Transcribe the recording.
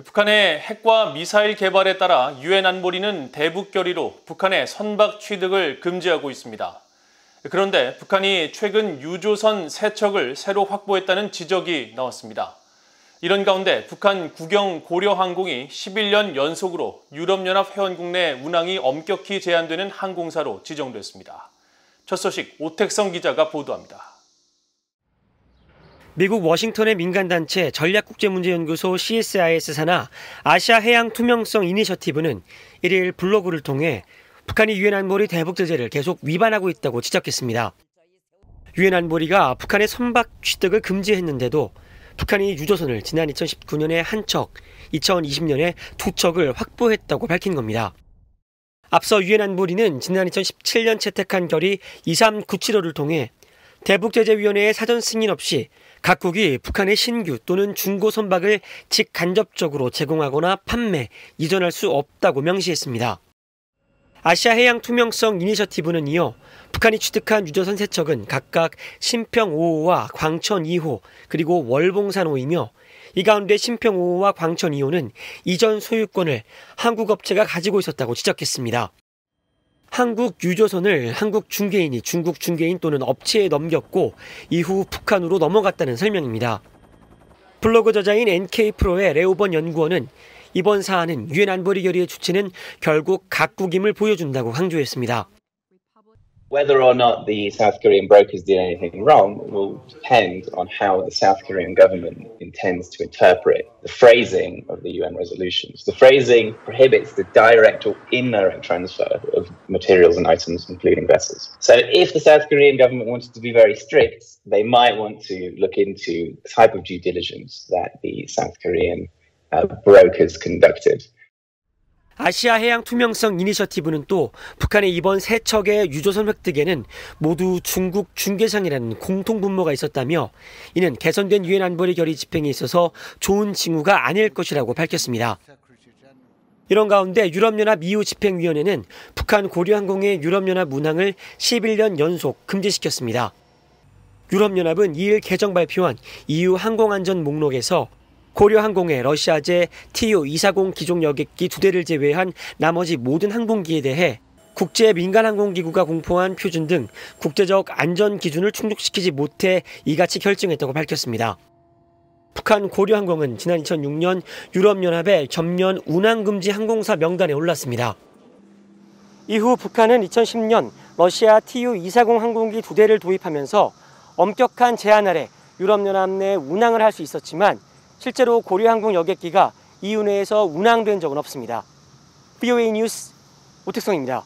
북한의 핵과 미사일 개발에 따라 유엔 안보리는 대북 결의로 북한의 선박 취득을 금지하고 있습니다. 그런데 북한이 최근 유조선 3척을 새로 확보했다는 지적이 나왔습니다. 이런 가운데 북한 국영 고려항공이 11년 연속으로 유럽연합 회원국 내 운항이 엄격히 제한되는 항공사로 지정됐습니다. 첫 소식 오택성 기자가 보도합니다. 미국 워싱턴의 민간단체 전략국제문제연구소 CSIS 산하 아시아 해양 투명성 이니셔티브는 1일 블로그를 통해 북한이 유엔 안보리 대북 제재를 계속 위반하고 있다고 지적했습니다. 유엔 안보리가 북한의 선박 취득을 금지했는데도 북한이 유조선을 지난 2019년에 1척, 2020년에 2척을 확보했다고 밝힌 겁니다. 앞서 유엔 안보리는 지난 2017년 채택한 결의 2397호를 통해 대북제재위원회의 사전 승인 없이 각국이 북한의 신규 또는 중고 선박을 직간접적으로 제공하거나 판매, 이전할 수 없다고 명시했습니다. 아시아 해양 투명성 이니셔티브는 이어 북한이 취득한 유조선 3척은 각각 신평 5호와 광천 2호, 그리고 월봉산 호이며 이 가운데 신평 5호와 광천 2호는 이전 소유권을 한국 업체가 가지고 있었다고 지적했습니다. 한국 유조선을 한국 중개인이 중국 중개인 또는 업체에 넘겼고 이후 북한으로 넘어갔다는 설명입니다. 블로그 저자인 NK프로의 레오번 연구원은 이번 사안은 유엔 안보리 결의의 주체는 결국 각국임을 보여준다고 강조했습니다. Whether or not the South Korean brokers did anything wrong will depend on how the South Korean government intends to interpret the phrasing of the UN resolutions. The phrasing prohibits the direct or indirect transfer of materials and items, including vessels. So if the South Korean government wanted to be very strict, they might want to look into the type of due diligence that the South Korean brokers conducted. 아시아 해양 투명성 이니셔티브는 또 북한의 이번 3척의 유조선 획득에는 모두 중국 중개상이라는 공통 분모가 있었다며 이는 개선된 유엔 안보리 결의 집행에 있어서 좋은 징후가 아닐 것이라고 밝혔습니다. 이런 가운데 유럽연합 EU 집행위원회는 북한 고려항공의 유럽연합 운항을 11년 연속 금지시켰습니다. 유럽연합은 2일 개정 발표한 EU 항공안전 목록에서 고려항공의 러시아제 Tu-240 기종 여객기 2대를 제외한 나머지 모든 항공기에 대해 국제 민간항공기구가 공포한 표준 등 국제적 안전 기준을 충족시키지 못해 이같이 결정했다고 밝혔습니다. 북한 고려항공은 지난 2006년 유럽연합의 전면 운항금지 항공사 명단에 올랐습니다. 이후 북한은 2010년 러시아 Tu-240 항공기 2대를 도입하면서 엄격한 제한 아래 유럽연합 내 운항을 할 수 있었지만 실제로 고려항공 여객기가 EU 내에서 운항된 적은 없습니다. VOA 뉴스 오택성입니다.